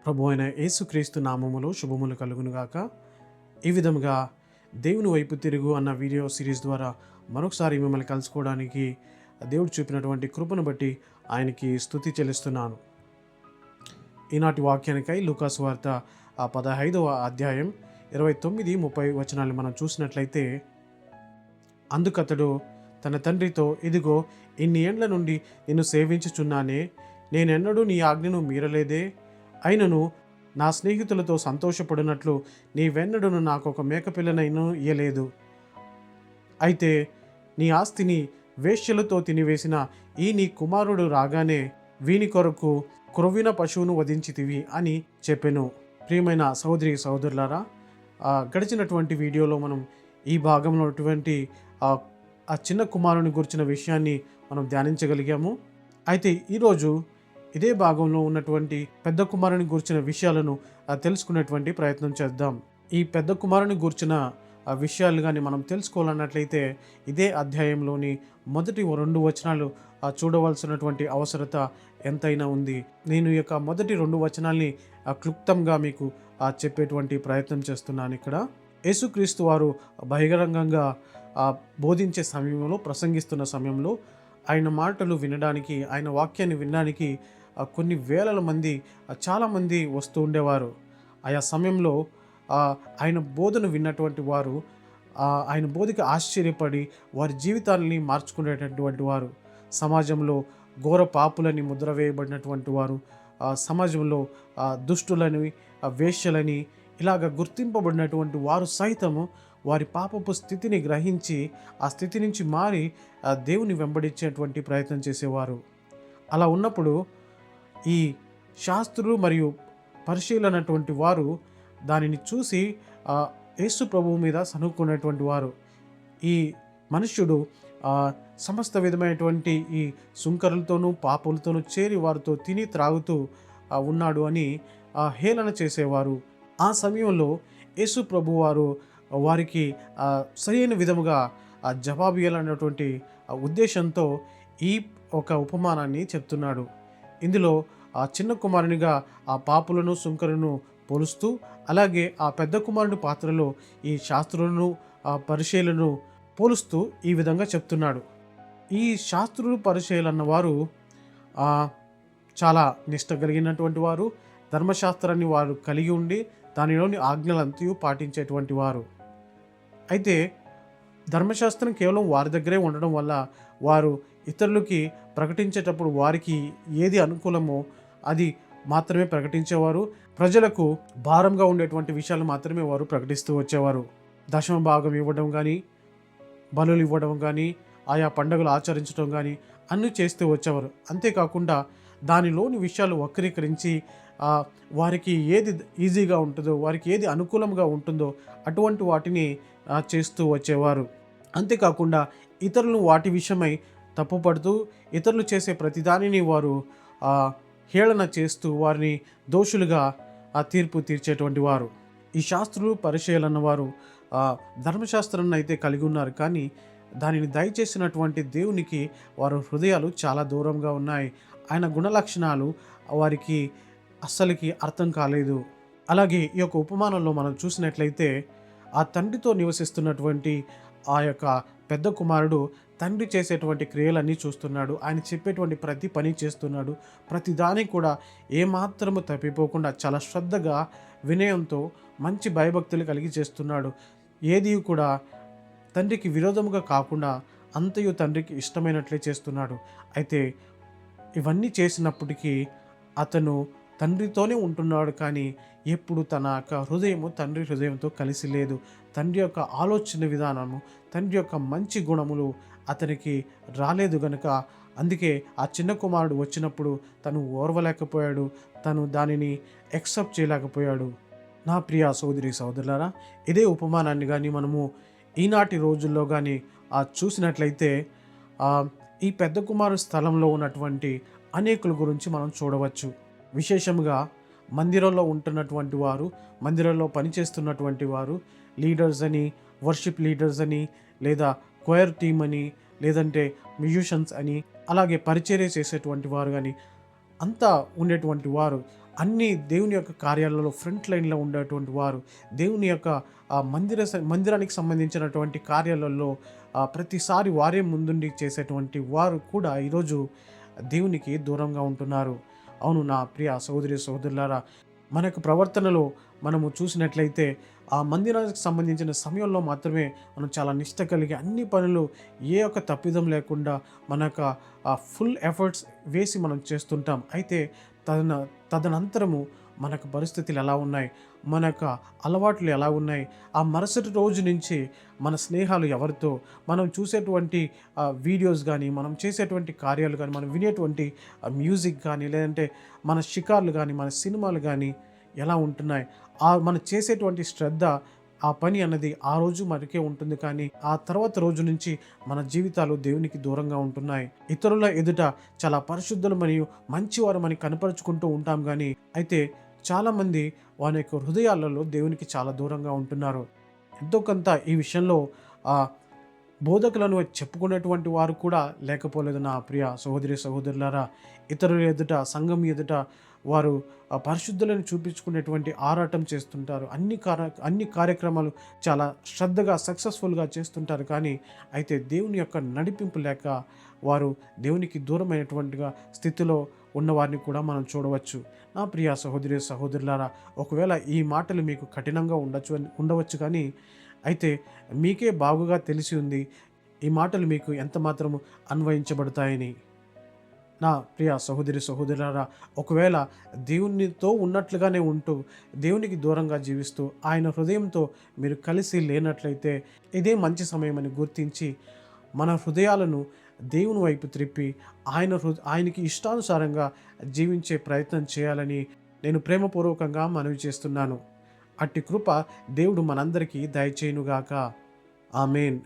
ప్రభు అయిన యేసుక్రీస్తు నామములో శుభములు కలుగునుగాక. ఈ విధముగా దేవుని వైపు తిరుగు అన్న వీడియో సిరీస్ ద్వారా మరొకసారి మిమ్మల్ని కలుసుకోవడానికి దేవుడు చూపినటువంటి కృపను బట్టి ఆయనకి స్తుతి చెల్లిస్తున్నాను. ఈనాటి వాక్యానికై లూకాసు వార్త 15వ అధ్యాయం 29-30 వచనాలు మనం చూసినట్లయితే, అందుకతడు తన తండ్రితో, ఇదిగో ఇన్ని ఏండ్ల నుండి నిన్ను సేవించుచున్నానే, నేనెన్నడూ నీ ఆజ్ఞను మీరలేదే. అయినను నా స్నేహితులతో సంతోషపడినట్లు నీవెన్నడూను నాకు ఒక మేకపిల్లనైనా ఇయ్యలేదు. అయితే నీ ఆస్తిని వేశ్యలతో తినివేసిన ఈ నీ కుమారుడు రాగానే వీని కొరకు క్రొవ్విన పశువును వధించితివి అని చెప్పెను. ప్రియమైన సహోదరి సహోదరులారా, గడిచినటువంటి వీడియోలో మనం ఈ భాగంలో ఉన్నటువంటి ఆ చిన్న కుమారుని గురించిన విషయాన్ని మనం ధ్యానించగలిగాము. అయితే ఈరోజు ఇదే భాగంలో ఉన్నటువంటి పెద్ద కుమారుని గూర్చిన విషయాలను తెలుసుకునేటువంటి ప్రయత్నం చేద్దాం. ఈ పెద్ద కుమారుని గూర్చిన విషయాలు కానీ మనం తెలుసుకోవాలన్నట్లయితే ఇదే అధ్యాయంలోని మొదటి 2 వచనాలు చూడవలసినటువంటి అవసరత ఎంతైనా ఉంది. నేను ఈ యొక్క మొదటి 2 వచనాల్ని క్లుప్తంగా మీకు చెప్పేటువంటి ప్రయత్నం చేస్తున్నాను. ఇక్కడ యేసుక్రీస్తు వారు బహిరంగంగా బోధించే సమయంలో, ప్రసంగిస్తున్న సమయంలో ఆయన మాటలు వినడానికి, ఆయన వాక్యాన్ని వినడానికి కొన్ని వేల మంది, చాలామంది వస్తూ ఉండేవారు. ఆయా సమయంలో ఆయన బోధన విన్నటువంటి వారు ఆయన బోధకి ఆశ్చర్యపడి వారి జీవితాలని మార్చుకునేటటువంటి వారు, సమాజంలో ఘోర పాపులని ముద్ర వేయబడినటువంటి వారు, సమాజంలో దుష్టులని, వేశ్యలని ఇలాగ గుర్తింపబడినటువంటి వారు సైతము వారి పాపపు స్థితిని గ్రహించి ఆ స్థితి నుంచి మారి దేవుని వెంబడించేటువంటి ప్రయత్నం చేసేవారు. అలా ఉన్నప్పుడు ఈ శాస్త్రులు మరియు పరిశీలనటువంటి వారు దానిని చూసి యేసు ప్రభువు మీద సనుక్కునేటువంటి వారు. ఈ మనుష్యుడు సమస్త విధమైనటువంటి ఈ సుంకరులతోనూ పాపులతోనూ చేరి వారితో తిని త్రాగుతూ ఉన్నాడు అని హేళన చేసేవారు. ఆ సమయంలో యేసు ప్రభు వారు వారికి సరైన విధముగా జవాబు ఇవ్వాలన్నటువంటి ఉద్దేశంతో ఈ ఒక ఉపమానాన్ని చెప్తున్నాడు. ఇందులో ఆ చిన్న కుమారునిగా ఆ పాపులను, సుంకరులను పోలుస్తూ, అలాగే ఆ పెద్ద కుమారుని పాత్రలో ఈ శాస్త్రులను, పరిచయులను పోలుస్తూ ఈ విధంగా చెప్తున్నాడు. ఈ శాస్త్రులు, పరిచయులు అన్నవారు చాలా నిష్ట కలిగినటువంటి వారు, ధర్మశాస్త్రాన్ని వారు కలిగి ఉండి దానిలోని ఆజ్ఞలంతయు పాటించేటువంటి వారు. అయితే ధర్మశాస్త్రం కేవలం వారి దగ్గరే ఉండడం వల్ల వారు ఇతరులకి ప్రకటించేటప్పుడు వారికి ఏది అనుకూలమో అది మాత్రమే ప్రకటించేవారు. ప్రజలకు భారంగా ఉండేటువంటి విషయాలు మాత్రమే వారు ప్రకటిస్తూ వచ్చేవారు. దశమ భాగం ఇవ్వడం కానీ, బలులు ఇవ్వడం కానీ, ఆయా పండుగలు ఆచరించడం కానీ అన్నీ చేస్తూ వచ్చేవారు. అంతేకాకుండా దానిలోని విషయాలు వక్రీకరించి వారికి ఏది ఈజీగా ఉంటుందో, వారికి ఏది అనుకూలంగా ఉంటుందో అటువంటి వాటిని చేస్తూ వచ్చేవారు. అంతేకాకుండా ఇతరులను వాటి విషయమై తప్పుపడుతూ ఇతరులు చేసే ప్రతిదానిని వారు హేళన చేస్తూ వారిని దోషులుగా తీర్పు తీర్చేటువంటి వారు. ఈ శాస్త్రులు, పరిచయులు అన్నవారు ధర్మశాస్త్రాన్ని అయితే కలిగి ఉన్నారు, కానీ దానిని దయచేసినటువంటి దేవునికి వారి హృదయాలు చాలా దూరంగా ఉన్నాయి. ఆయన గుణలక్షణాలు వారికి అస్సలకి అర్థం కాలేదు. అలాగే ఈ యొక్క ఉపమానంలో మనం చూసినట్లయితే ఆ తండ్రితో నివసిస్తున్నటువంటి ఆ యొక్క పెద్ద కుమారుడు తండ్రి చేసేటువంటి క్రియలన్నీ చూస్తున్నాడు. ఆయన చెప్పేటువంటి ప్రతి పని చేస్తున్నాడు. ప్రతి దానికి కూడా ఏమాత్రము తప్పిపోకుండా చాలా శ్రద్ధగా, వినయంతో, మంచి భయభక్తులు కలిగి చేస్తున్నాడు. ఏది కూడా తండ్రికి విరోధముగా కాకుండా అంతయు తండ్రికి ఇష్టమైనట్లే చేస్తున్నాడు. అయితే ఇవన్నీ చేసినప్పటికీ అతను తండ్రితోనే ఉంటున్నాడు, కానీ ఎప్పుడు తన యొక్క హృదయము తండ్రి హృదయంతో కలిసి లేదు. తండ్రి యొక్క ఆలోచన విధానము, తండ్రి యొక్క మంచి గుణములు అతనికి రాలేదు గనుక అందుకే ఆ చిన్న కుమారుడు వచ్చినప్పుడు తను ఓర్వలేకపోయాడు, తను దానిని యాక్సెప్ట్ చేయలేకపోయాడు. నా ప్రియ సోదరి సోదరులారా, ఇదే ఉపమానాన్ని కానీ మనము ఈనాటి రోజుల్లో కానీ చూసినట్లయితే ఈ పెద్ద కుమారుడు స్థలంలో ఉన్నటువంటి అనేకుల గురించి మనం చూడవచ్చు. విశేషంగా మందిరంలో ఉంటున్నటువంటి వారు, మందిరంలో పనిచేస్తున్నటువంటి వారు, లీడర్స్ అని, వర్షిప్ లీడర్స్ అని, లేదా క్వైర్ టీమ్ అని, లేదంటే మ్యూజిషియన్స్ అని, అలాగే పరిచర్య చేసేటువంటి వారు కానీ అంతా ఉండేటువంటి వారు అన్ని దేవుని యొక్క కార్యాలలో ఫ్రంట్ లైన్లో ఉండేటువంటి వారు, దేవుని యొక్క మందిరానికి సంబంధించినటువంటి కార్యాలలో ప్రతిసారి వారే ముందుండి చేసేటువంటి వారు కూడా ఈరోజు దేవునికి దూరంగా ఉంటున్నారు. అవును నా ప్రియ సహోదరి సహోదరులారా, మన యొక్క ప్రవర్తనలో మనము చూసినట్లయితే ఆ మందిరానికి సంబంధించిన సమయంలో మాత్రమే మనం చాలా నిష్ట కలిగి అన్ని పనులు ఏ ఒక్క తప్పిదం లేకుండా మన యొక్క ఫుల్ ఎఫర్ట్స్ వేసి మనం చేస్తుంటాం. అయితే తదనంతరము మనకు పరిస్థితులు ఎలా ఉన్నాయి, మన యొక్క అలవాట్లు ఎలా ఉన్నాయి, ఆ మరుసటి రోజు నుంచి మన స్నేహాలు ఎవరితో, మనం చూసేటువంటి వీడియోస్ కానీ, మనం చేసేటువంటి కార్యాలు కానీ, మనం వినేటువంటి మ్యూజిక్ కానీ, లేదంటే మన షికార్లు కానీ, మన సినిమాలు కానీ ఎలా ఉంటున్నాయి, మనం చేసేటువంటి శ్రద్ధ, ఆ పని అన్నది ఆ రోజు మనకే ఉంటుంది. కానీ ఆ తర్వాత రోజు నుంచి మన జీవితాలు దేవునికి దూరంగా ఉంటున్నాయి. ఇతరుల ఎదుట చాలా పరిశుద్ధులు మరియు మంచివారు మనకి కనపరుచుకుంటూ ఉంటాం. కానీ అయితే చాలామంది వారి యొక్క హృదయాలలో దేవునికి చాలా దూరంగా ఉంటున్నారు. ఎంతో కొంత ఈ విషయంలో బోధకులను చెప్పుకునేటువంటి వారు కూడా లేకపోలేదు. నా ప్రియ సహోదరి సహోదరులారా, ఇతరుల ఎదుట, సంఘం ఎదుట వారు పరిశుద్ధులను చూపించుకునేటువంటి ఆరాటం చేస్తుంటారు. అన్ని కార్యక్రమాలు చాలా శ్రద్ధగా సక్సెస్ఫుల్గా చేస్తుంటారు. కానీ అయితే దేవుని యొక్క నడిపింపు లేక వారు దేవునికి దూరమైనటువంటిగా స్థితిలో ఉన్నవారిని కూడా మనం చూడవచ్చు. నా ప్రియ సహోదరి సహోదరులారా, ఒకవేళ ఈ మాటలు మీకు కఠినంగా ఉండవచ్చు కానీ అయితే మీకే బాగుగా తెలిసి ఉంది ఈ మాటలు మీకు ఎంత మాత్రము అన్వయించబడతాయని. నా ప్రియ సహోదరి సహోదరులారా, ఒకవేళ దేవునితో ఉన్నట్లుగానే ఉంటూ దేవునికి దూరంగా జీవిస్తూ ఆయన హృదయంతో మీరు కలిసి లేనట్లయితే ఇదే మంచి సమయం అని గుర్తించి మన హృదయాలను దేవుని వైపు త్రిప్పి ఆయనకి ఇష్టానుసారంగా జీవించే ప్రయత్నం చేయాలని నేను ప్రేమపూర్వకంగా మనవి చేస్తున్నాను. అట్టి కృప దేవుడు మనందరికీ దయచేయునుగాక. ఆమేన్.